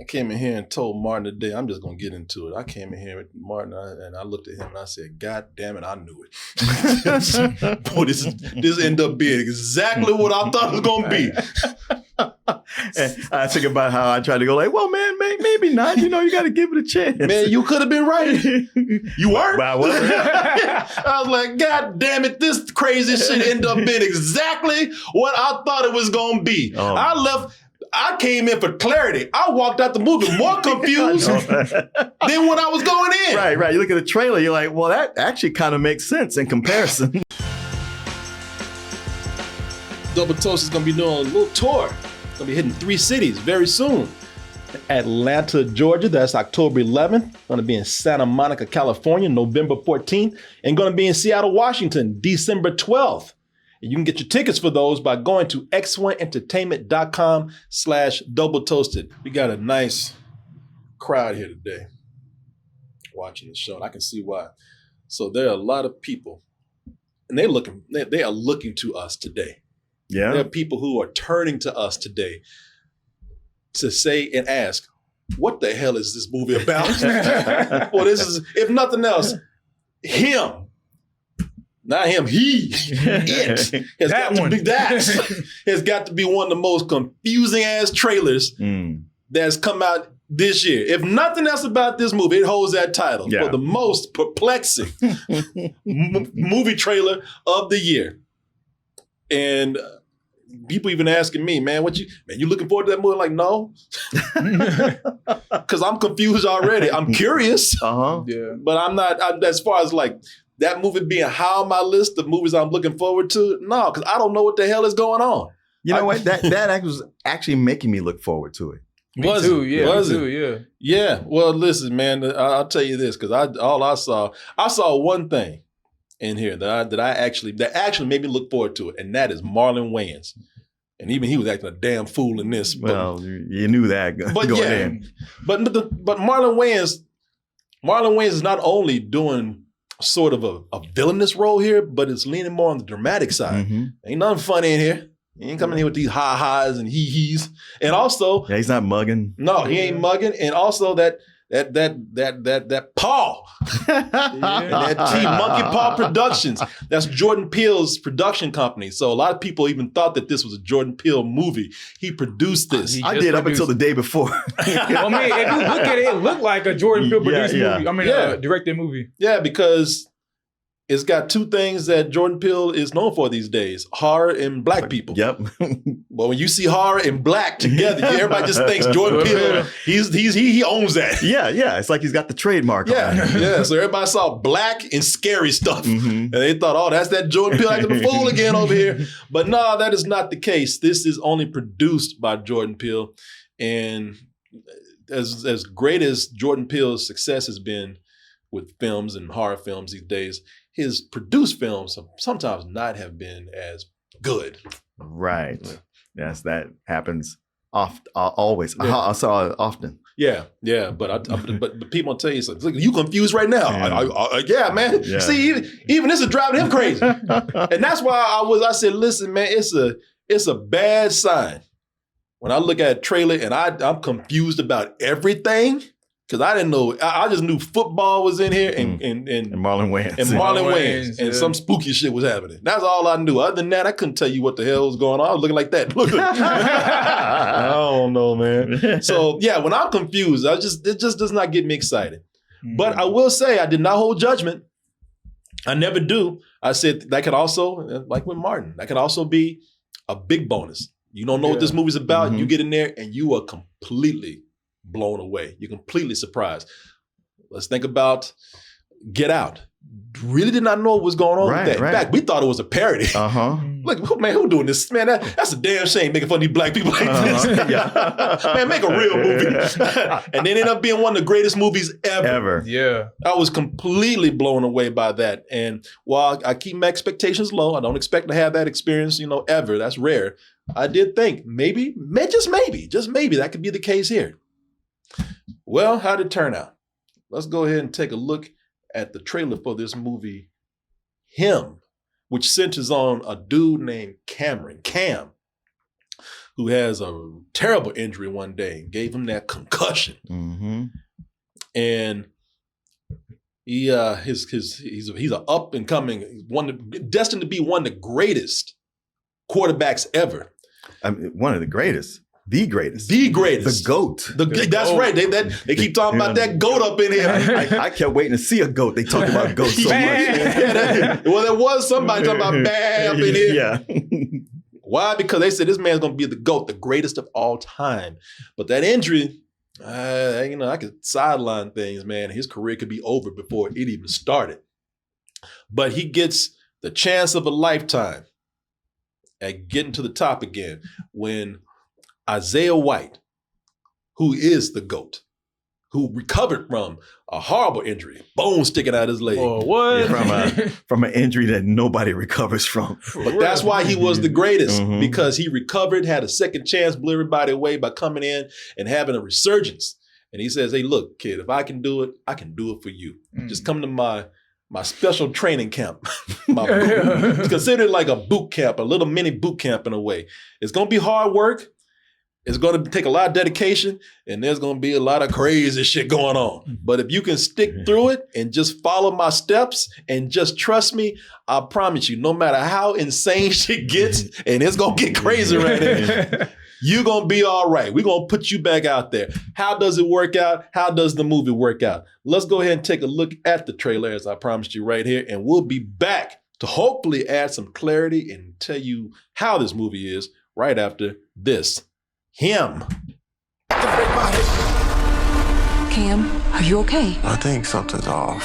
came in here and told Martin today, I'm just going to get into it. I came in here with Martin and I looked at him and I said, God damn it, I knew it. Boy, this ended up being exactly what I thought it was going to be. And I think about how I tried to go like, well, man, maybe not. You got to give it a chance. Man, you could have been right. You weren't. But I wasn't. I was like, God damn it, this crazy shit ended up being exactly what I thought it was going to be. Oh. I came in for clarity. I walked out the movie more confused than when I was going in. Right. You look at the trailer, you're like, well, that actually kind of makes sense in comparison. Double Toast is going to be doing a little tour. Going to be hitting 3 cities very soon. Atlanta, Georgia, that's October 11th. Going to be in Santa Monica, California, November 14th. And going to be in Seattle, Washington, December 12th. And you can get your tickets for those by going to x1entertainment.com/Double Toasted. We got a nice crowd here today watching the show, and I can see why. So there are a lot of people, and they are looking to us today. Yeah. There are people who are turning to us today to say and ask, what the hell is this movie about? Well, this is, if nothing else, him. Not him, it has got to be one of the most confusing ass trailers that's come out this year. If nothing else about this movie, it holds that title for the most perplexing movie trailer of the year. And people even asking me, man, you looking forward to that movie? I'm like, no, because I'm confused already. I'm curious, but I'm not. As far as like that movie being high on my list of movies I'm looking forward to, no, because I don't know what the hell is going on. You know what? That was actually making me look forward to it. Me too, yeah. Yeah. Well, listen, man, I'll tell you this, because I saw one thing in here that actually made me look forward to it, and that is Marlon Wayans. And even he was acting a damn fool in this. Well, you knew that going in. But Marlon Wayans is not only doing sort of a villainous role here, but it's leaning more on the dramatic side. Ain't nothing funny in here. He ain't coming here with these ha-has and he-he's. And also, he's not mugging. No, he ain't mugging. And also that Paw. And that Monkey Paw Productions. That's Jordan Peele's production company. So a lot of people even thought that this was a Jordan Peele movie. He produced this. I did up until the day before. I mean, if you look at it, it looked like a Jordan Peele produced movie. I mean, directed movie. Yeah, because it's got 2 things that Jordan Peele is known for these days: horror and black people. Yep. But when you see horror and black together, everybody just thinks Jordan Peele. He owns that. Yeah. It's like he's got the trademark. Yeah. So everybody saw black and scary stuff, and they thought, "Oh, that's that Jordan Peele acting the fool again over here." But no, that is not the case. This is only produced by Jordan Peele, and as great as Jordan Peele's success has been with films and horror films these days, his produced films sometimes not have been as good. Right. Yes, that happens always. Yeah. I saw it often. Yeah. But people will tell you, look, you confused right now. Yeah, man. Yeah. See, even this is driving him crazy. And that's why I said, listen, man, it's a bad sign when I look at a trailer and I'm confused about everything. Because I didn't know, I just knew football was in here and Marlon Wayans. And Marlon Wayans. And some spooky shit was happening. That's all I knew. Other than that, I couldn't tell you what the hell was going on. I was looking like that. I don't know, man. So yeah, when I'm confused, it just does not get me excited. But I will say, I did not hold judgment. I never do. I said that could also, like with Martin, that could also be a big bonus. You don't know what this movie's about. You get in there and you are completely blown away. You're completely surprised. Let's think about Get Out. Really did not know what was going on with that. In fact, we thought it was a parody. Like, man, who doing this? Man, that's a damn shame making fun of these black people like this. Man, make a real movie. And then ended up being one of the greatest movies ever. Yeah. I was completely blown away by that. And while I keep my expectations low, I don't expect to have that experience, ever. That's rare. I did think maybe, just maybe that could be the case here. Well, how did it turn out? Let's go ahead and take a look at the trailer for this movie, Him, which centers on a dude named Cam, who has a terrible injury one day and gave him that concussion. Mm-hmm. And he's an up and coming destined to be one of the greatest quarterbacks ever. I mean, one of the greatest. The greatest. The greatest. The GOAT. That's GOAT. right. They keep talking about that GOAT up in here. I kept waiting to see a GOAT. They talk about GOAT so much. Well, there was somebody talking about Bam up in here. Yeah. Why? Because they said this man's going to be the GOAT, the greatest of all time. But that injury, I could sideline things, man. His career could be over before it even started. But he gets the chance of a lifetime at getting to the top again when Isaiah White, who is the GOAT, who recovered from a horrible injury, bone sticking out his leg. Oh, what? From an injury that nobody recovers from. But that's why he was the greatest, because he recovered, had a second chance, blew everybody away by coming in and having a resurgence. And he says, hey, look, kid, if I can do it, I can do it for you. Just come to my special training camp. It's considered like a boot camp, a little mini boot camp in a way. It's going to be hard work. It's going to take a lot of dedication, and there's going to be a lot of crazy shit going on. But if you can stick through it and just follow my steps and just trust me, I promise you, no matter how insane shit gets, and it's going to get crazy right there, you're going to be all right. We're going to put you back out there. How does it work out? How does the movie work out? Let's go ahead and take a look at the trailer, as I promised you right here, and we'll be back to hopefully add some clarity and tell you how this movie is right after this. Him. Cam, are you okay? I think something's off.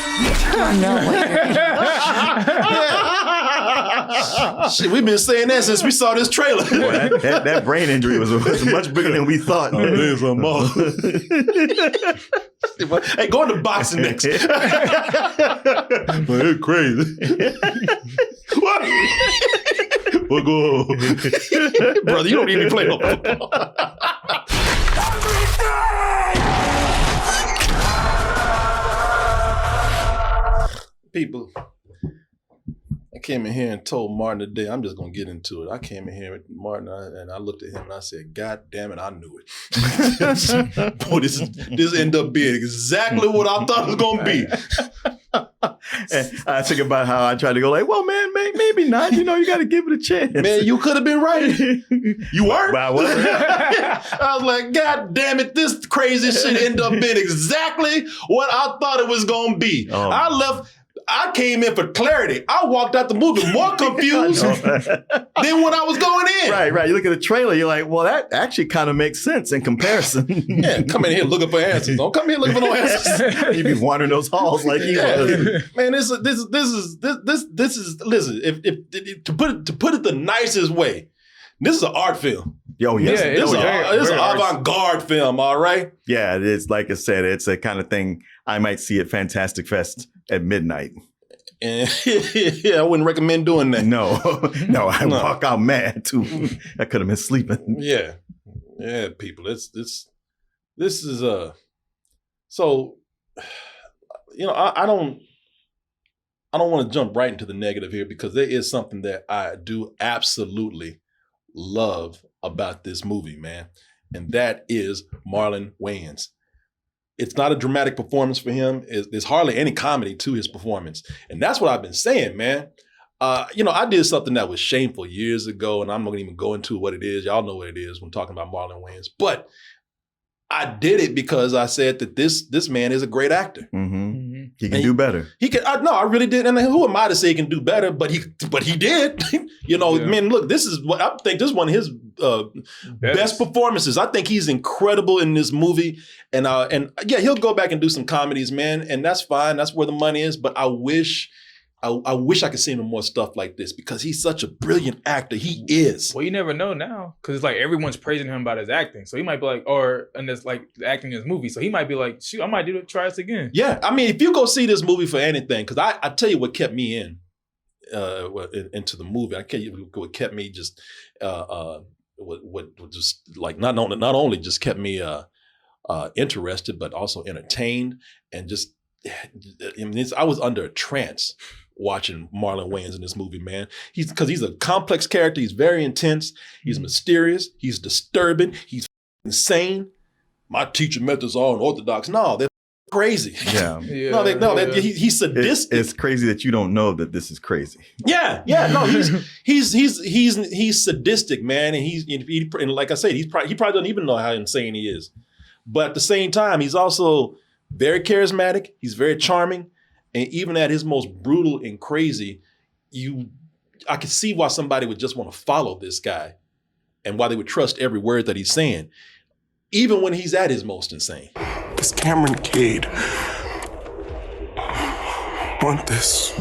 Shit, we've been saying that since we saw this trailer. Boy, that brain injury was much bigger than we thought. There's a more. Hey, go into boxing next. It's crazy. What? We'll go. Brother, you don't even play no football. People, I came in here and told Martin today, I'm just going to get into it. I came in here with Martin and I looked at him and I said, God damn it, I knew it. Boy, this ended up being exactly what I thought it was going to be. And I think about how I tried to go like, well, man, maybe not. You got to give it a chance. Man, you could have been right. You weren't. But I wasn't. I was like, God damn it, this crazy shit ended up being exactly what I thought it was going to be. Oh. I came in for clarity. I walked out the movie more confused than when I was going in. Right. You look at the trailer, you're like, well, that actually kind of makes sense in comparison. Yeah, come in here looking for answers. Don't come here looking for no answers. You'd be wandering those halls like he was. Man, this is listen, if to put it the nicest way, this is an art film. Oh, yes. Yeah, this is an avant-garde film, all right? Yeah, it's like I said, it's a kind of thing I might see at Fantastic Fest at midnight. And yeah, I wouldn't recommend doing that. No, I walk out mad too. I could have been sleeping. Yeah, people. This is so, I don't want to jump right into the negative here because there is something that I do absolutely love about this movie, man, and that is Marlon Wayans. It's not a dramatic performance for him. There's hardly any comedy to his performance. And that's what I've been saying, man. I did something that was shameful years ago, and I'm not going to even go into what it is. Y'all know what it is when talking about Marlon Wayans. But I did it because I said that this man is a great actor. Mm-hmm. He can do better. He can. No, I really did. And who am I to say he can do better? But he did. Man, look, this is what I think. This is one of his best performances. I think he's incredible in this movie. And yeah, he'll go back and do some comedies, man. And that's fine. That's where the money is. But I wish I could see him in more stuff like this because he's such a brilliant actor. He is. Well, you never know now because it's like everyone's praising him about his acting. So he might be like, and it's like acting in his movie. So he might be like, shoot, I might try this again. Yeah. I mean, if you go see this movie for anything, because I tell you what kept me into the movie. I tell you what kept me just, what just like not only just kept me interested, but also entertained and just, I was under a trance watching Marlon Wayans in this movie, man. Because he's a complex character. He's very intense. He's mysterious. He's disturbing. He's insane. My teaching methods are unorthodox. No, they're crazy. Yeah. He's sadistic. It's crazy that you don't know that this is crazy. Yeah. No, he's sadistic, man, and and like I said, he probably doesn't even know how insane he is. But at the same time, he's also very charismatic. He's very charming. And even at his most brutal and crazy, I can see why somebody would just want to follow this guy and why they would trust every word that he's saying, even when he's at his most insane. Does Cameron Cade want this?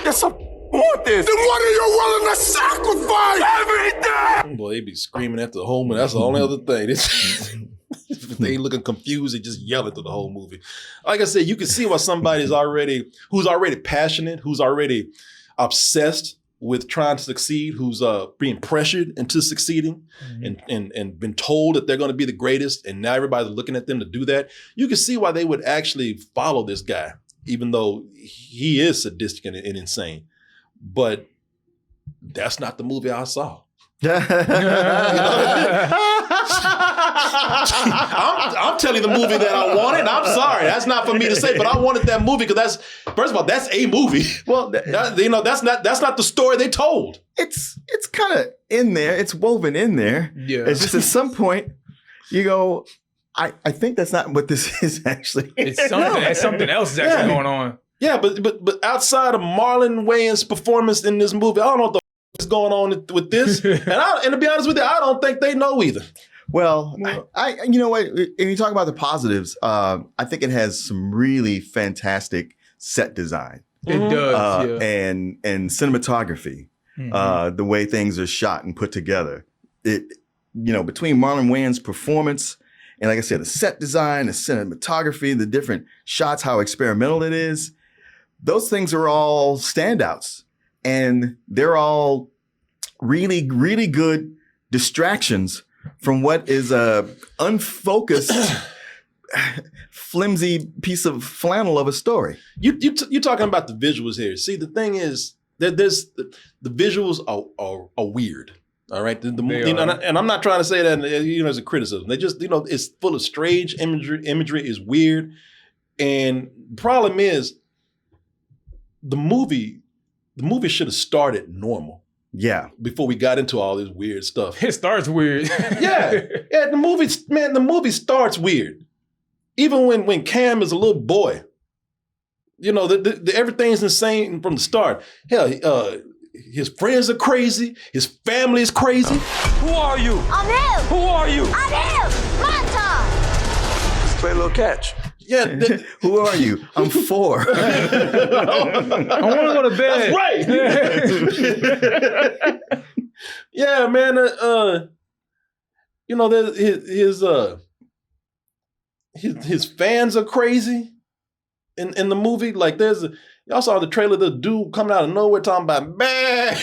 Yes, I want this. Then what are you willing to sacrifice? Everything! Boy, they be screaming at the whole movie. That's the only other thing. They ain't looking confused. They just yelling through the whole movie. Like I said, you can see why somebody's who's already passionate, who's already obsessed with trying to succeed, who's being pressured into succeeding and been told that they're going to be the greatest, and now everybody's looking at them to do that. You can see why they would actually follow this guy, even though he is sadistic and insane. But that's not the movie I saw. I'm telling you the movie that I wanted. I'm sorry, that's not for me to say, but I wanted that movie because first of all, that's a movie. Well, that's not the story they told. It's kind of in there. It's woven in there. Yeah. It's just at some point you go, I think that's not what this is actually. It's something else is actually going on. Yeah, but outside of Marlon Wayans' performance in this movie, I don't know what the is going on with this. And to be honest with you, I don't think they know either. Well, you know what? If you talk about the positives, I think it has some really fantastic set design. It does, and cinematography. Mm-hmm. The way things are shot and put together. Between Marlon Wayans' performance and, like I said, the set design, the cinematography, the different shots, how experimental it is, those things are all standouts. And they're all really, really good distractions from what is a unfocused, flimsy piece of flannel of a story. You're talking about the visuals here. See, the thing is that the visuals are weird. All right, and I'm not trying to say that as a criticism. They just it's full of strange imagery. Imagery is weird, and the problem is the movie should have started normal. Yeah. Before we got into all this weird stuff. It starts weird. Yeah, the movie starts weird. Even when Cam is a little boy. Everything's insane from the start. Hell, his friends are crazy. His family is crazy. Who are you? I'm him. Who are you? I'm him. Montage. Let's play a little catch. Yeah. Who are you? I'm 4. I want to go to bed. That's right. Yeah, man. His fans are crazy in the movie. Like y'all saw the trailer, the dude coming out of nowhere talking about, man,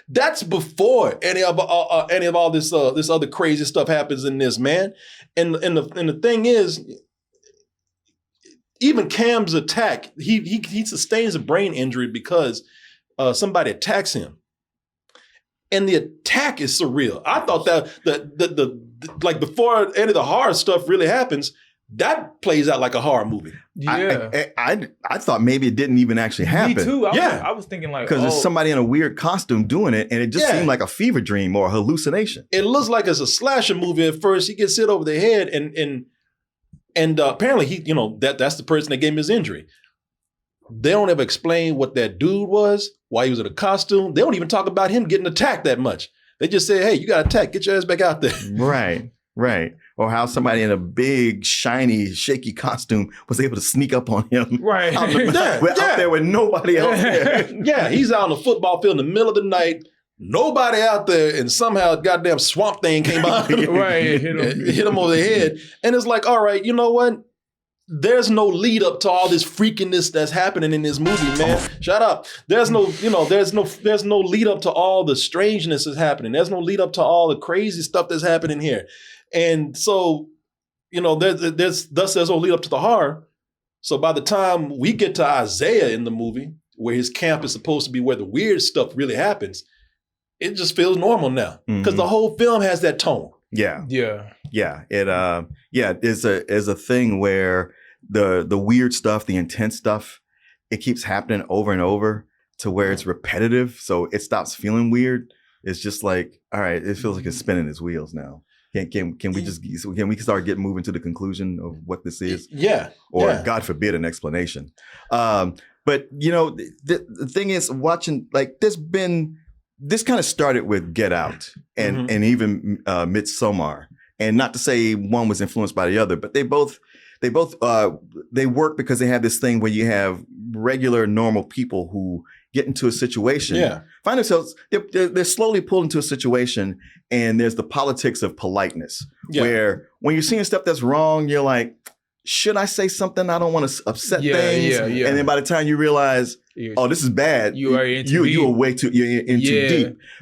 that's before any of all this other crazy stuff happens in this, man. And the thing is, even Cam's attack, he sustains a brain injury because somebody attacks him. And the attack is surreal. I thought that the before any of the horror stuff really happens, that plays out like a horror movie. Yeah. I thought maybe it didn't even actually happen. Me too. I was thinking like, because there's somebody in a weird costume doing it, and it just seemed like a fever dream or a hallucination. It looks like it's a slasher movie at first. He gets hit over the head, and apparently that's the person that gave him his injury. They don't ever explain what that dude was, why he was in a costume. They don't even talk about him getting attacked that much. They just say, hey, you got attacked. Get your ass back out there. Right. Or how somebody in a big, shiny, shaky costume was able to sneak up on him. Right. Out there with nobody else there. Yeah, he's out on the football field in the middle of the night. Nobody out there, and somehow a goddamn swamp thing came out. Right. Hit him over the head. And it's like, all right, you know what? There's no lead up to all this freakiness that's happening in this movie, man. Shut up. There's no lead up to all the strangeness that's happening. There's no lead up to all the crazy stuff that's happening here. And so, there's no lead up to the horror. So by the time we get to Isaiah in the movie, where his camp is supposed to be where the weird stuff really happens, it just feels normal now because the whole film has that tone. Yeah. Yeah. It is a thing where the weird stuff, the intense stuff, it keeps happening over and over to where it's repetitive. So it stops feeling weird. It's just like, all right, it feels like it's spinning its wheels now. Can we start moving to the conclusion of what this is? Yeah. Or God forbid an explanation. But you know, the thing is watching, like this kind of started with Get Out and even Midsommar. And not to say one was influenced by the other, but they both work because they have this thing where you have regular, normal people who get into a situation, find themselves, they're slowly pulled into a situation, and there's the politics of politeness, where when you're seeing stuff that's wrong, you're like, should I say something? I don't want to upset things. Yeah. And then by the time you realize, oh, this is bad, you are in too deep.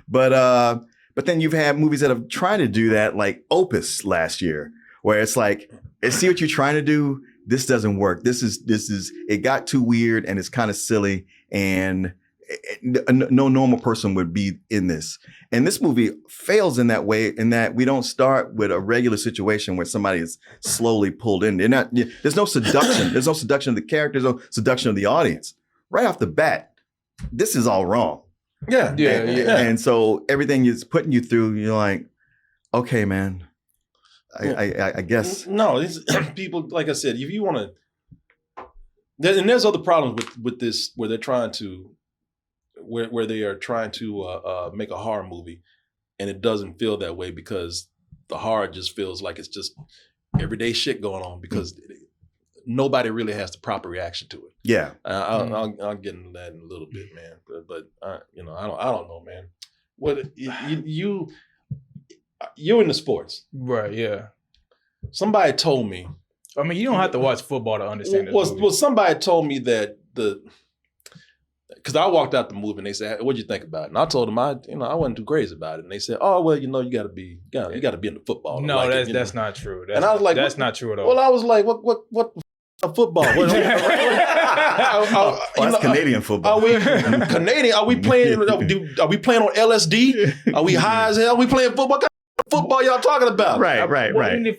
But then you've had movies that have tried to do that, like Opus last year, where it's like, see what you're trying to do. This doesn't work. This is it got too weird and it's kind of silly, and no normal person would be in this. And this movie fails in that way, in that we don't start with a regular situation where somebody is slowly pulled in. There's no seduction. There's no seduction of the characters, no seduction of the audience. Right off the bat, this is all wrong. Yeah. And so everything is putting you through, you're like, okay, man, I guess. No, these people, like I said, if you want to, there's other problems with this, where they're trying to, where they are trying to make a horror movie, and it doesn't feel that way because the horror just feels like it's just everyday shit going on because nobody really has the proper reaction to it. Yeah, I'll get into that in a little bit, man. But I don't know, man. What you're in the sports, right? Yeah. Somebody told me. I mean, you don't have to watch football to understand this movie. Well, somebody told me that because I walked out the movie and they said, "What'd you think about it?" And I told them I wasn't too crazy about it. And they said, "Oh, well, you got to be in the football." No, like that's not true. And I was like, "That's not true at all." Well, I was like, "What football? That's Canadian football. Are we Canadian? Are we playing? Are we playing on LSD? Are we high as hell? Are we playing football? What kind of football y'all talking about?" Right.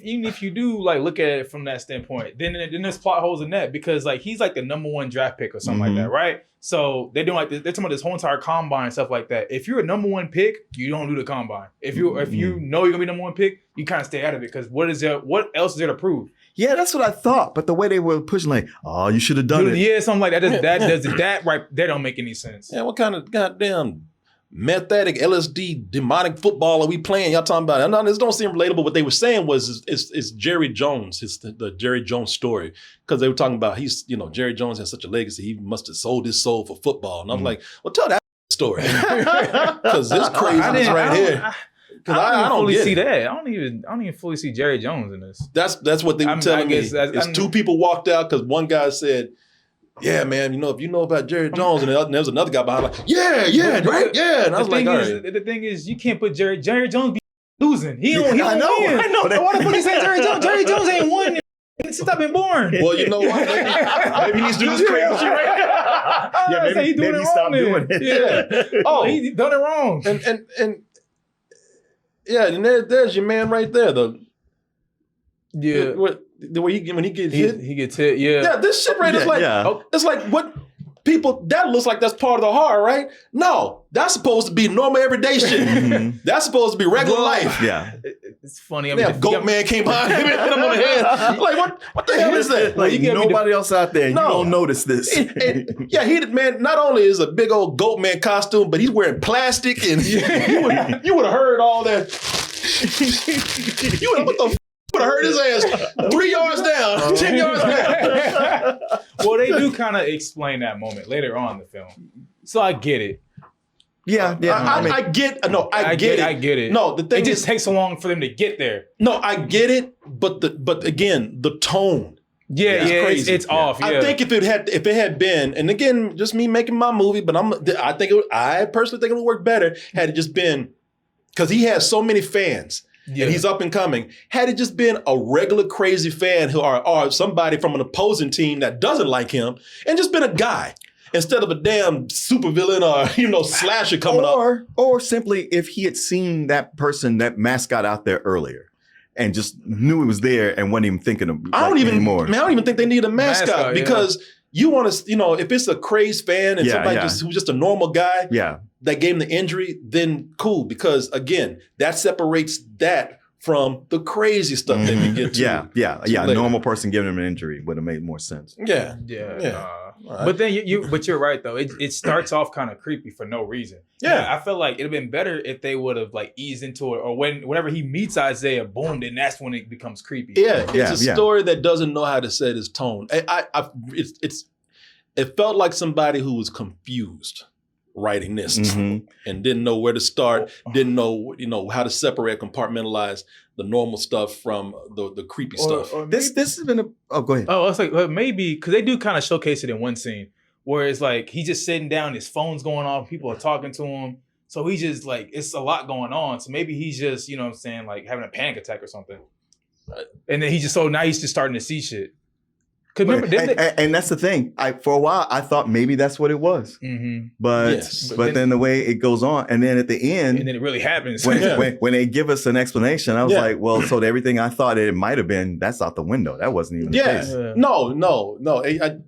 Even if you do like look at it from that standpoint, then there's plot holes in that, because like he's like the number 1 draft pick or something like that, right? So they're doing like this, they're talking about this whole entire combine and stuff like that. If you're a number 1 pick, you don't do the combine. If you know you're gonna be number 1 pick, you kind of stay out of it, because what else is there to prove? Yeah, that's what I thought. But the way they were pushing, like, oh, you should have done it. Yeah, something like that. That right? That don't make any sense. Yeah, what kind of goddamn methodic LSD demonic football are we playing? Y'all talking about? No, this don't seem relatable. What they were saying was it's Jerry Jones, the Jerry Jones story, because they were talking about Jerry Jones has such a legacy. He must have sold his soul for football. And I'm like, well, tell that story, because this craziness right here. I don't fully see that. I don't even fully see Jerry Jones in this. That's what they were telling me. It's 2 people walked out because one guy said, "Yeah, man, if you know about Jerry Jones," and there was another guy behind like, "Yeah, right, yeah." And I was like, all right. The thing is, you can't put Jerry Jones be losing. He don't win. I know that. Why the fuck you say Jerry Jones? Jerry Jones ain't won since I've been born. Well, you know what? Maybe he needs to do this crazy shit right now. Yeah, maybe he stopped doing it. Yeah. Oh, he done it wrong. And yeah, and there's your man right there. When he gets hit, he gets hit. Yeah. Yeah, this shit right is like, it's like what people, that looks like that's part of the horror, right? No, that's supposed to be normal everyday shit. That's supposed to be regular life. Yeah. It's funny. I mean, Goat Man came behind him and hit him on the head. Like, what the hell is that? Like, nobody else out there, you don't notice this. Man, not only is a big old Goat Man costume, but he's wearing plastic, and you would have heard all that. You would have heard his ass 3 yards down, 10 yards down. Well, they do kind of explain that moment later on in the film, so I get it. Yeah. I get it. I get it. No, the thing it just takes so long for them to get there. No, I get it, but again, the tone. Yeah, crazy. It's off. Yeah. I think if it had been, and again, just me making my movie, but I personally think it would work better had it just been, because he has so many fans Yeah. and he's up and coming. Had it just been a regular crazy fan who or somebody from an opposing team that doesn't like him, and just been a guy instead of a damn supervillain or slasher coming up. Or simply if he had seen that person, that mascot out there earlier, and just knew it was there and wasn't even thinking of anymore. Man, I don't even think they need a mascot, Mascot, because you want to, if it's a crazed fan and somebody who's just a normal guy that gave him the injury, then cool. Because again, that separates that from the crazy stuff that we get to. A normal person giving him an injury would have made more sense. Yeah. Right. But then but you're right though. It starts off kind of creepy for no reason. Yeah. I feel like it'd have been better if they would have like eased into it, or whenever he meets Isaiah, boom, then that's when it becomes creepy. Yeah, it's a story that doesn't know how to set its tone. It felt like somebody who was confused writing this and didn't know where to start, didn't know how to separate, compartmentalize the normal stuff from the creepy stuff. This has been go ahead. Oh, it's like maybe because they do kind of showcase it in one scene where it's like he's just sitting down, his phone's going off, people are talking to him. So he's just like, it's a lot going on. So maybe he's just, like having a panic attack or something. And then he's just starting to see shit. And that's the thing. For a while, I thought maybe that's what it was. Mm-hmm. But then the way it goes on, and then at the end, and then it really happens. When they give us an explanation, I was like, well, so everything I thought it might have been, that's out the window. That wasn't even the case. No.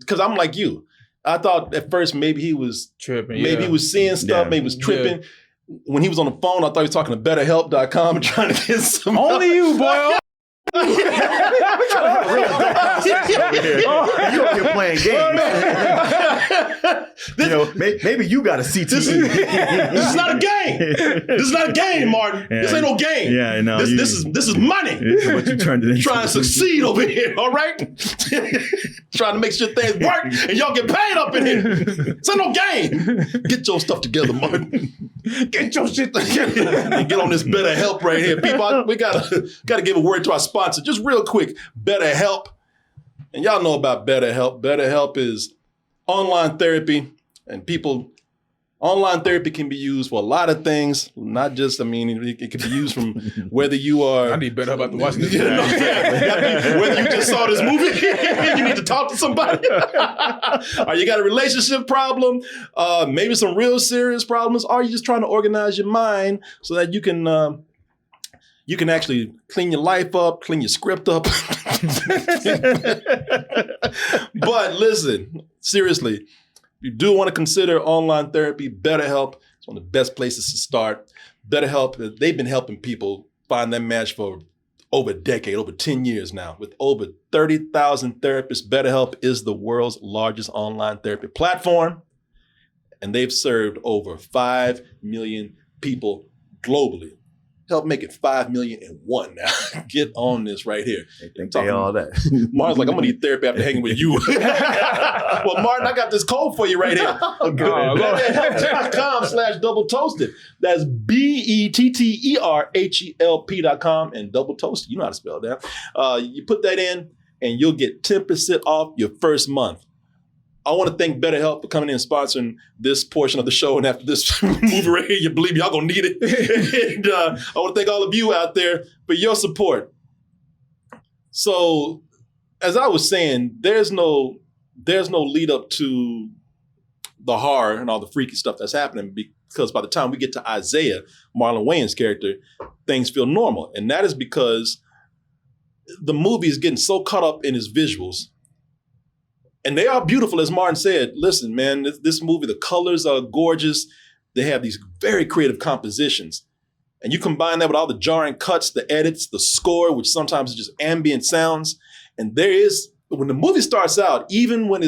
Because I'm like you. I thought at first maybe he was tripping. Maybe he was seeing stuff. Maybe he was tripping. Yeah. When he was on the phone, I thought he was talking to BetterHelp.com trying to get some. Only you, boy. You up here playing games. Maybe you got a CTE. This is not a game. This is not a game, Martin. This ain't no game. Yeah, no. This is money. What you turned it into. Trying to succeed over here, all right? Trying to make sure things work and y'all get paid up in here. This ain't no game. Get your stuff together, Martin. Get your shit together. And get on this BetterHelp right here. People, we gotta give a word to our sponsor. Just real quick, BetterHelp. And y'all know about BetterHelp. BetterHelp is online therapy, and online therapy can be used for a lot of things. Not just, it can be used from whether you are. I need BetterHelp after watching this. Whether you just saw this movie, you need to talk to somebody, or you got a relationship problem, maybe some real serious problems, or you just trying to organize your mind so that you can actually clean your life up, clean your script up. But listen, seriously, if you do want to consider online therapy, BetterHelp is one of the best places to start. BetterHelp, they've been helping people find their match for over a decade, over 10 years now. With over 30,000 therapists, BetterHelp is the world's largest online therapy platform. And they've served over 5 million people globally. Help make it 5 million and one now. Get on this right here. All that. Martin's like, I'm gonna need therapy after hanging with you. Well, Martin, I got this code for you right here. BetterHelp.com/double toasted. That's BetterHelp.com and double toasted. You know how to spell that. You put that in and you'll get 10% off your first month. I want to thank BetterHelp for coming in and sponsoring this portion of the show. And after this movie right here, you believe me, y'all gonna need it. And I want to thank all of you out there for your support. So, as I was saying, there's no lead up to the horror and all the freaky stuff that's happening, because by the time we get to Isaiah, Marlon Wayans' character, things feel normal. And that is because the movie is getting so caught up in its visuals. And they are beautiful, as Martin said. Listen, man, this movie, the colors are gorgeous. They have these very creative compositions. And you combine that with all the jarring cuts, the edits, the score, which sometimes is just ambient sounds. And when the movie starts out, even when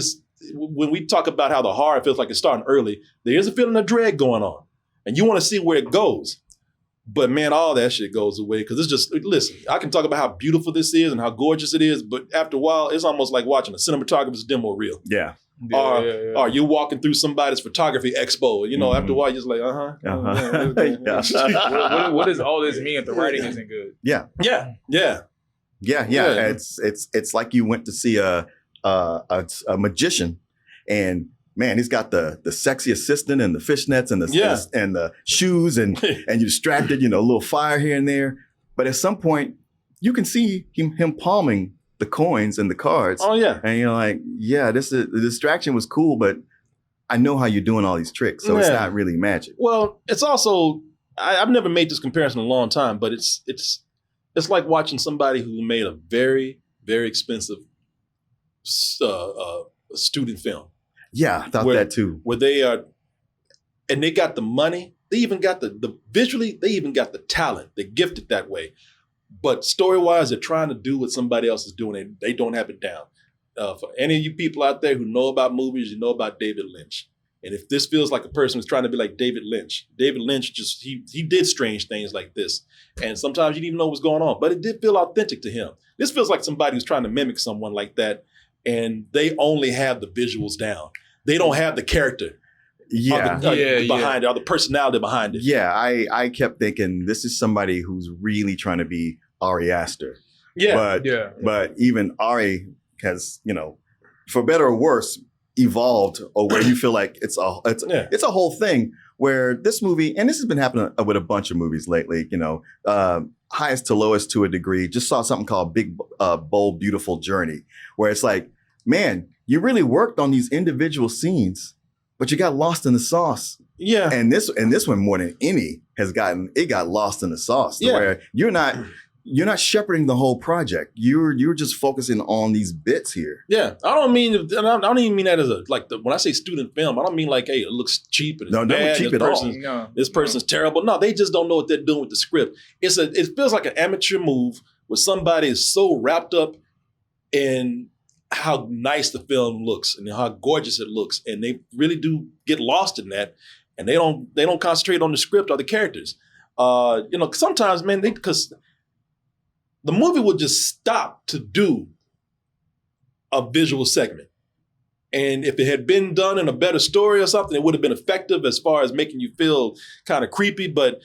we talk about how the horror feels like it's starting early, there is a feeling of dread going on. And you want to see where it goes. But man, all that shit goes away because it's just, listen, I can talk about how beautiful this is and how gorgeous it is, but after a while, it's almost like watching a cinematographer's demo reel. Yeah. Or you're walking through somebody's photography expo. After a while, you're just like, what does all this mean if the writing isn't good? Yeah. It's like you went to see a magician, and man, he's got the sexy assistant and the fishnets and the shoes and you're distracted, a little fire here and there. But at some point, you can see him palming the coins and the cards. Oh yeah. And you're like, yeah, the distraction was cool, but I know how you're doing all these tricks. So it's Yeah. not really magic. Well, it's also I've never made this comparison in a long time, but it's like watching somebody who made a very, very expensive student film Yeah, I thought Where- that too. where they are, and they got the money. They even got the visually. They even got the talent. They're gifted that way. But story wise, they're trying to do what somebody else is doing. They don't have it down. For any of you people out there who know about movies, you know about David Lynch. And if this feels like a person who's trying to be like David Lynch just he did strange things like this. And sometimes you didn't even know what's going on, but it did feel authentic to him. This feels like somebody who's trying to mimic someone like that, and they only have the visuals down. They don't have the character Yeah. behind it, or the personality behind it. Yeah, I kept thinking this is somebody who's really trying to be Ari Aster. Yeah. But even Ari has, for better or worse, evolved, or where you feel like it's a whole thing where this movie, and this has been happening with a bunch of movies lately, highest to lowest to a degree. Just saw something called Big Bold Beautiful Journey, where it's like, man, you really worked on these individual scenes, but you got lost in the sauce. Yeah. And this one more than any got lost in the sauce. Yeah. Where you're not shepherding the whole project. You're just focusing on these bits here. Yeah, I don't even mean that as when I say student film, I don't mean like, hey, it looks cheap and it's No, bad. it doesn't look cheap at all. No. This person's terrible. No, they just don't know what they're doing with the script. It feels like an amateur move where somebody is so wrapped up in how nice the film looks and how gorgeous it looks, and they really do get lost in that, and they don't concentrate on the script or the characters. Sometimes, man, because the movie would just stop to do a visual segment. And if it had been done in a better story or something, it would have been effective as far as making you feel kind of creepy. But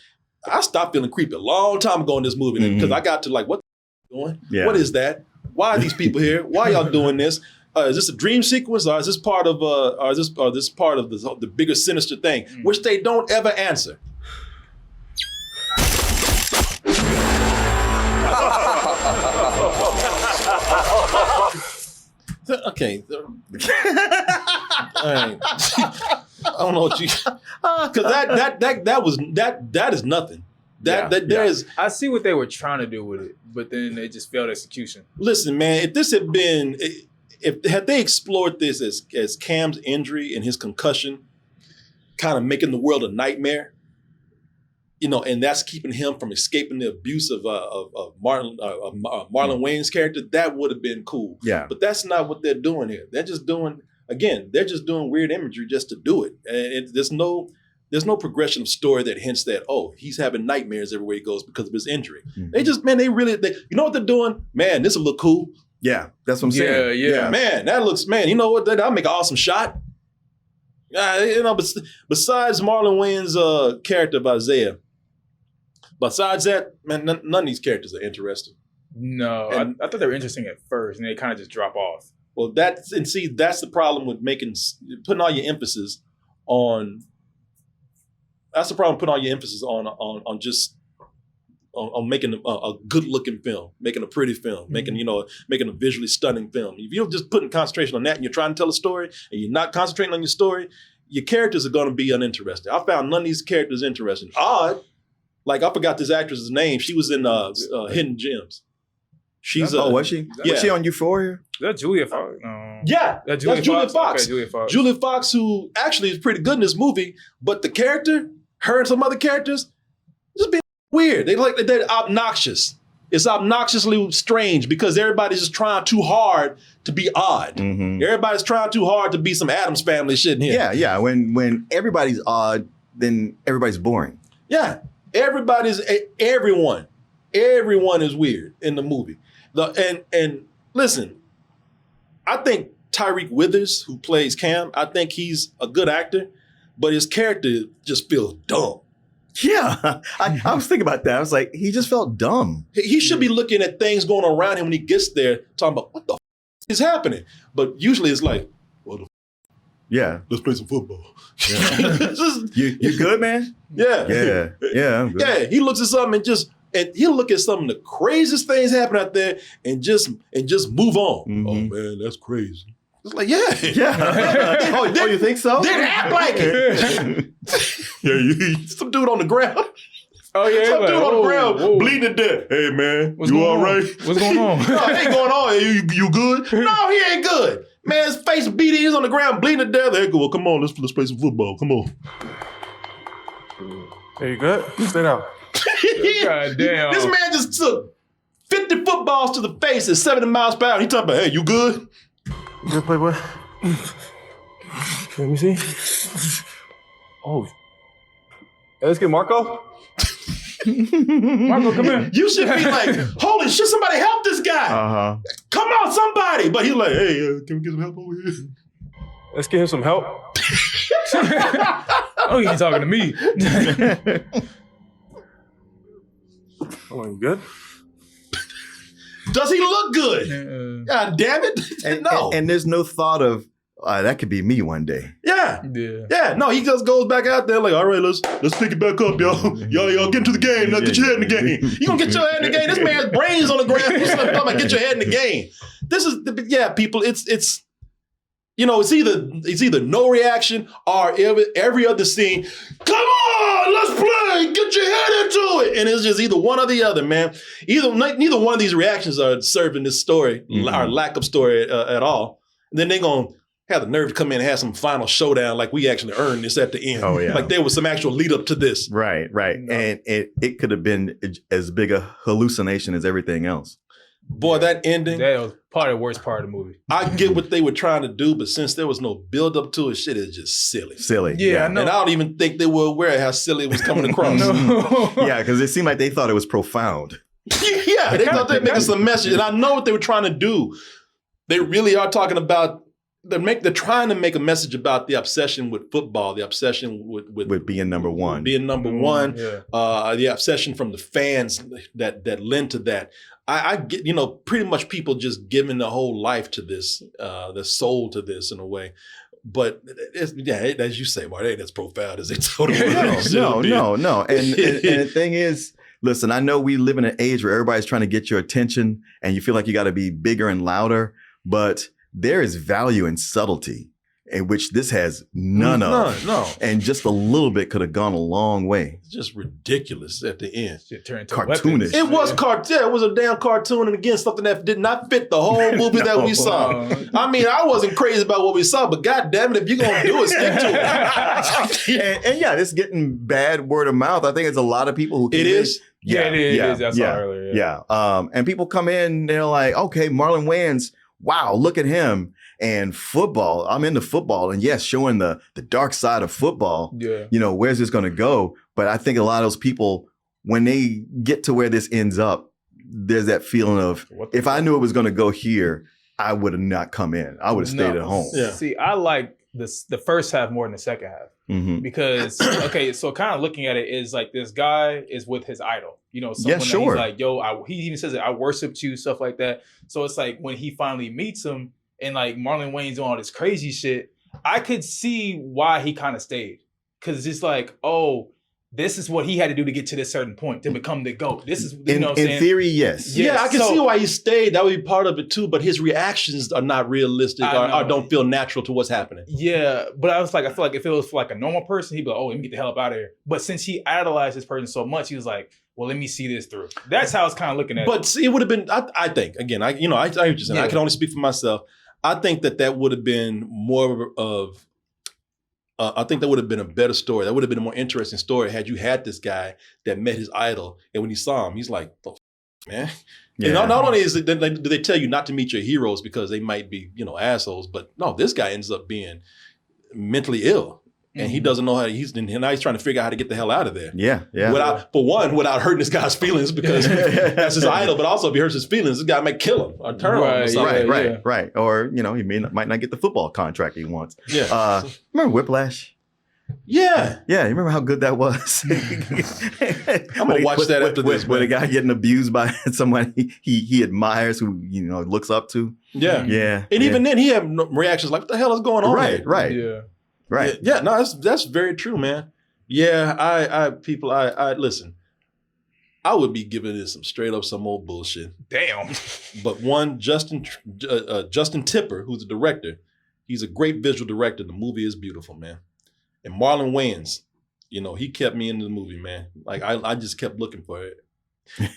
I stopped feeling creepy a long time ago in this movie because I got to like, what the doing? Yeah. What is that? Why are these people here? Why y'all doing this? Is this a dream sequence, or is this part of this part of the bigger sinister thing, which they don't ever answer? Okay. All right. I don't know what you, because that is nothing. I see what they were trying to do with it, but then they just failed execution. Listen, man, if this had been, had they explored this as Cam's injury and his concussion, kind of making the world a nightmare, and that's keeping him from escaping the abuse of Marlon Wayne's character, that would have been cool. Yeah. But that's not what they're doing here. They're just doing weird imagery just to do it. And there's no progression of story that hints that, oh, he's having nightmares everywhere he goes because of his injury. Mhm. You know what they're doing? Man, this will look cool. Yeah, that's what I'm saying. Yeah. Man, you know what? That'll make an awesome shot. Besides Marlon Wayne's character of Isaiah, besides that, man, none of these characters are interesting. No, And- I thought they were interesting at first, and they kind of just drop off. Well, that's the problem with putting all your emphasis on. That's the problem. Putting all your emphasis on just making a good looking film, making a pretty film, making a visually stunning film. If you're just putting concentration on that and you're trying to tell a story and you're not concentrating on your story, your characters are going to be uninteresting. I found none of these characters interesting. Odd, like I forgot this actress's name. She was in Hidden Gems. She's was she? Yeah. Was she on Euphoria? Is that Julia Fox? No. Yeah, That's that's Julia Fox. Okay, Julia Fox. Julia Fox, who actually is pretty good in this movie, but the character, her and some other characters, just being weird. They're obnoxious. It's obnoxiously strange because everybody's just trying too hard to be odd. Mm-hmm. Everybody's trying too hard to be some Addams Family shit in here. Yeah. When everybody's odd, then everybody's boring. Yeah. Everyone is weird in the movie. And listen, I think Tyreek Withers, who plays Cam, I think he's a good actor, but his character just feels dumb. Yeah, I was thinking about that. I was like, he just felt dumb. He should be looking at things going around him when he gets there, talking about what the is happening. But usually it's like, well, Yeah. let's play some football. You good, man? Yeah. Yeah, I'm good. Yeah, he looks at something and just and he'll look at some of the craziest things happen out there and just move on. Mhm. Oh man, that's crazy. It's like, yeah. Yeah. oh, you think so? They act like it. Some dude on the ground. Oh yeah, Some like, dude on the ground whoa. bleeding to death. Hey man, What's you going all on? right? What's going on? No, it ain't going on. Hey, you good? No, he ain't good. Man, his face beat. He's on the ground bleeding to death. Hey, well, come on, let's play some football. Come on. Hey, you good? Stay down. God damn. This man just took 50 footballs to the face at 70 miles per hour. He talking about, hey, you good? You good, Playboy? Let me see. Oh. Hey, let's get Marco. Marco, come here. You should be like, holy shit, somebody help this guy. Uh-huh. Come on, somebody. But he's like, hey, can we get some help over here? Let's get him some help. Oh, you ain't talking to me. Oh, you good? Does he look good? God damn it. And, no. and there's no thought of that could be me one day. Yeah. Yeah. Yeah. No, he just goes back out there like, all right, let's pick it back up, y'all. Y'all get into the game. Now get your head in the game. You gonna get your head in the game. This man's brains on the ground. You're talking about get your head in the game. This is people, it's you know, it's either no reaction or every other scene. Come on, let's play. Get your head into it. And it's just either one or the other, man. Neither one of these reactions are serving this story or lack of story at all. And then they're gonna have the nerve to come in and have some final showdown like we actually earned this at the end. Oh, yeah. Like there was some actual lead up to this. Right. No. And it could have been as big a hallucination as everything else. Boy, that ending, That was probably the worst part of the movie. I get what they were trying to do, but since there was no build up to it, shit is just silly. Silly. Yeah, I know. And I don't even think they were aware of how silly it was coming across. No. Yeah, because it seemed like they thought it was profound. Yeah, they thought they'd make us a message. And I know what they were trying to do. They really are talking about, they're trying to make a message about the obsession with football, the obsession With being number one. being number one, Yeah. the obsession from the fans that lend to that. I get, you know, pretty much people just giving their whole life to this, their soul to this in a way. But as you say, Mark, it ain't as profound as they told it. No. And the thing is, listen, I know we live in an age where everybody's trying to get your attention and you feel like you got to be bigger and louder, but there is value in subtlety, in which this has none of. No. And just a little bit could have gone a long way. It's just ridiculous at the end. Shit turned into Cartoonish. weapons. It was it was a damn cartoon, and again, something that did not fit the whole movie that we saw. I mean, I wasn't crazy about what we saw, but god damn it, if you're gonna do it, stick to it. and yeah, it's getting bad word of mouth. I think it's a lot of people who It is? Yeah, it is. I saw it earlier. Yeah. And people come in, they're like, okay, Marlon Wayans, wow, look at him. And football, I'm into football. And yes, showing the dark side of football, Yeah. you know, where's this going to go? But I think a lot of those people, when they get to where this ends up, there's that feeling of, if I knew it was going to go here, I would have not come in. I would have stayed at home. Yeah. See, I like the first half more than the second half. Mm-hmm. Because so kind of looking at it is like this guy is with his idol, you know, someone that sure. he's like, yo, he even says it, I worshipped you, stuff like that. So it's like when he finally meets him and like Marlon Wayans doing all this crazy shit, I could see why he kind of stayed. Cause it's just like, oh, this is what he had to do to get to this certain point to become the GOAT. This is, you know what I'm saying? In theory, yes. Yeah. Yeah, I can so- see why he stayed. That would be part of it too. But his reactions are not realistic I or know. don't feel natural to what's happening. Yeah, but I feel like if it was for like a normal person, he'd be like, oh, let me get the hell up out of here. But since he idolized this person so much, he was like, well, let me see this through. That's how I was kind of looking at it. But see, it would have been. I think again. I hear what you're saying. Yeah. I can only speak for myself. I think that would have been more of. I think that would have been a better story. That would have been a more interesting story had you had this guy that met his idol, and when he saw him, he's like, "The man." Yeah. And not only is it, do they tell you not to meet your heroes because they might be, you know, assholes, but no, this guy ends up being mentally ill, and he doesn't know how. Now he's trying to figure out how to get the hell out of there. Yeah. Without hurting this guy's feelings because that's his idol, but also if he hurts his feelings, this guy might kill him or turn on him or something. Right. Or, you know, he might not get the football contract he wants. Yeah. Remember Whiplash? Yeah. Yeah, you remember how good that was? I'm gonna watch that after this, With a man. guy getting abused by somebody he admires, who, you know, looks up to. Yeah. Yeah. And even then, he had no reactions like, what the hell is going on here? Right. Yeah. Right. Yeah, no, that's very true, man. Yeah, I listen. I would be giving it some old bullshit. Damn. But one, Justin Tipper, who's the director, he's a great visual director. The movie is beautiful, man. And Marlon Wayans, he kept me into the movie, man. Like I just kept looking for it.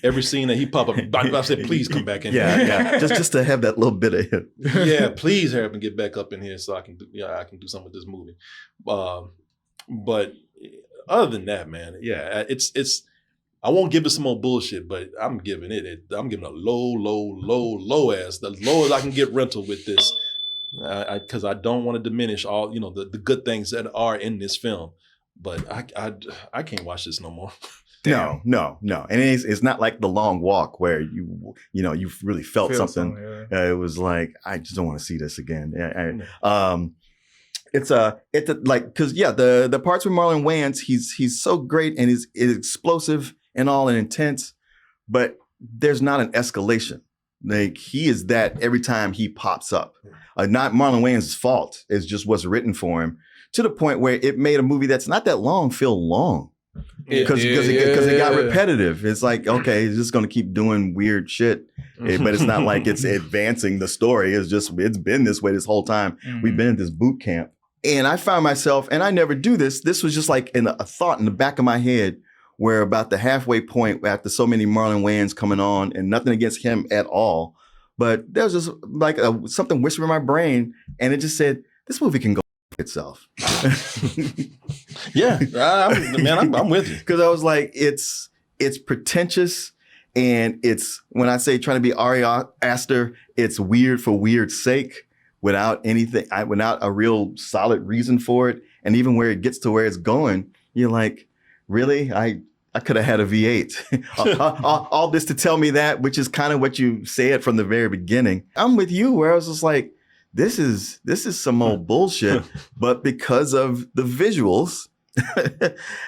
Every scene that he popped up, I said, please come back in. Yeah. Just to have that little bit of him. Yeah, please hurry up and get back up in here so I can do something with this movie. But other than that, man, yeah, it's. I won't give it some more bullshit, but I'm giving it a low as I can get rental with this, because I don't want to diminish all the good things that are in this film, but I can't watch this no more. No, and it's not like The Long Walk where you really felt something. Yeah. It was like, I just don't want to see this again. It's like, because the parts with Marlon Wayans, he's so great and he's explosive and all and intense, but there's not an escalation. Like, he is that every time he pops up. Not Marlon Wayans' fault. It's just what's written for him, to the point where it made a movie that's not that long feel long. Because it got repetitive. It's like, okay, he's just going to keep doing weird shit. But it's not like it's advancing the story. It's been this way this whole time. Mm-hmm. We've been in this boot camp. And I found myself, and I never do this was just like a thought in the back of my head, where about the halfway point after so many Marlon Wayans coming on, and nothing against him at all, but there was just like something whispering in my brain, and it just said, this movie can go itself. Yeah, I'm with you. Because I was like, it's pretentious, and it's, when I say trying to be Ari Aster, it's weird for weird's sake, without a real solid reason for it. And even where it gets to where it's going, you're like, really? I could have had a V8. all this to tell me that, which is kind of what you said from the very beginning. I'm with you, where I was just like, this is some old bullshit, but because of the visuals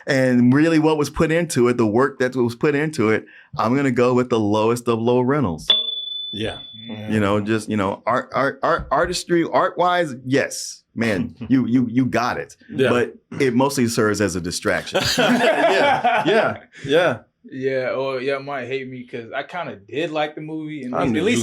and really what was put into it, the work that was put into it, I'm gonna go with the lowest of low rentals. Yeah. Artistry, art-wise, yes. Man, you got it. Yeah. But it mostly serves as a distraction. Yeah. Or y'all might hate me because I kind of did like the movie, and I know. It's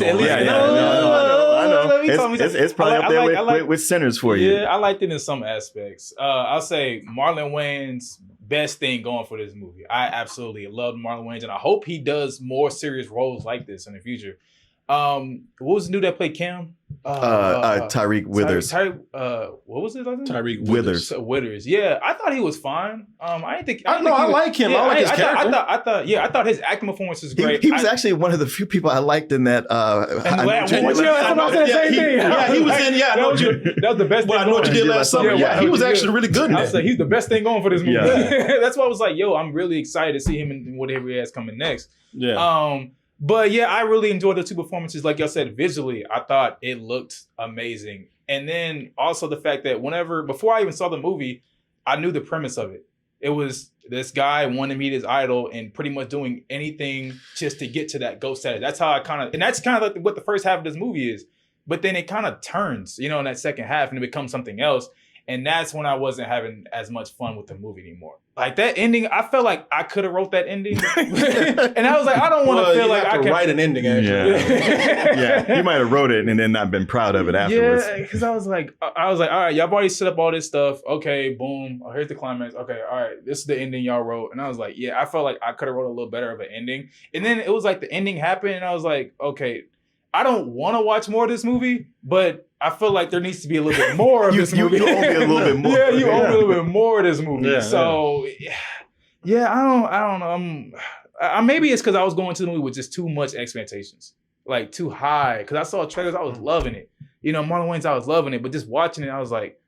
probably up there with Sinners for you. Yeah, I liked it in some aspects. I'll say Marlon Wayans' best thing going for this movie. I absolutely loved Marlon Wayans, and I hope he does more serious roles like this in the future. What was the dude that played Cam? Tyreek Withers. What was it? Tyreek Withers. Yeah, I thought he was fine. I didn't think. I like him. I like his character. I thought his acting performance was great. He was actually one of the few people I liked in that. Same thing. Yeah, he was in. Yeah, that was the best. I know what you did last summer. Yeah, he was actually really good in that. I was like, he's the best thing going for this movie. Yeah. That's why I was like, yo, I'm really excited to see him in whatever he has coming next. Yeah. But yeah, I really enjoyed the two performances. Like y'all said, visually, I thought it looked amazing. And then also the fact that before I even saw the movie, I knew the premise of it. It was this guy wanted to meet his idol and pretty much doing anything just to get to that ghost status. That's how and that's kind of like what the first half of this movie is. But then it kind of turns, in that second half, and it becomes something else. And that's when I wasn't having as much fun with the movie anymore. Like that ending, I felt like I could have wrote that ending. And I was like, I don't want to feel like I can write an ending, actually. Yeah. You might have wrote it and then not been proud of it afterwards. Yeah, because I was like, all right, y'all already set up all this stuff. Okay, boom. Oh, here's the climax. Okay, all right, this is the ending y'all wrote. And I was like, yeah, I felt like I could have wrote a little better of an ending. And then it was like the ending happened, and I was like, okay, I don't want to watch more of this movie, but I feel like there needs to be a little bit more of this movie. You owe me a little bit more. Yeah, you owe me a little bit more of this movie. Yeah, so, yeah, I don't know. Maybe it's because I was going to the movie with just too much expectations, like too high. Because I saw trailers, I was loving it. Marlon Wayans, I was loving it, but just watching it, I was like,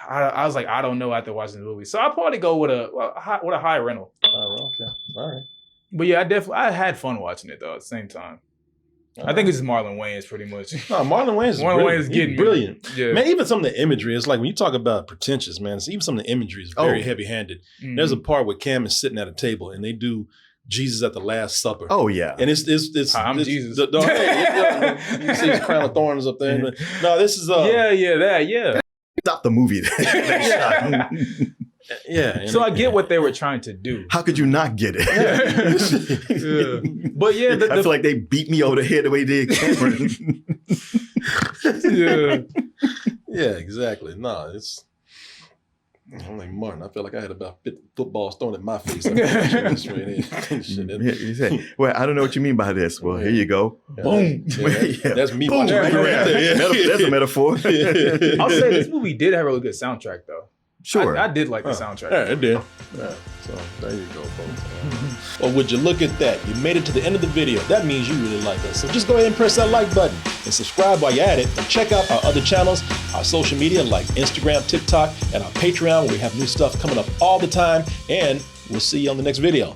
I don't know after watching the movie. So I'll probably go with a high rental. Oh, okay, all right. But yeah, I had fun watching it though at the same time. I think it's just Marlon Wayans pretty much. No, Marlon Wayans is getting brilliant. Yeah. Man, even some of the imagery, it's like when you talk about pretentious, man, even some of the imagery is very heavy-handed. Mm-hmm. There's a part where Cam is sitting at a table and they do Jesus at the Last Supper. Oh, yeah. And it's Jesus. You see his crown of thorns up there. No, this is... Yeah. Stop the movie. Yeah. So I get what they were trying to do. How could you not get it? Yeah. But yeah, I feel like they beat me over the head the way they did Cameron. yeah. Yeah, exactly. No, it's. I'm like Martin. I felt like I had about 50 footballs thrown at my face. You say, well, I don't know what you mean by this. Well, here you go. Boom. That's me Boom. watching right there. That's a metaphor. I'll say this movie did have a really good soundtrack though. Sure. I did like the soundtrack. Yeah, it did. Yeah. So there you go, folks. Well, would you look at that? You made it to the end of the video. That means you really like us. So just go ahead and press that like button and subscribe while you're at it. And check out our other channels, our social media like Instagram, TikTok, and our Patreon where we have new stuff coming up all the time. And we'll see you on the next video.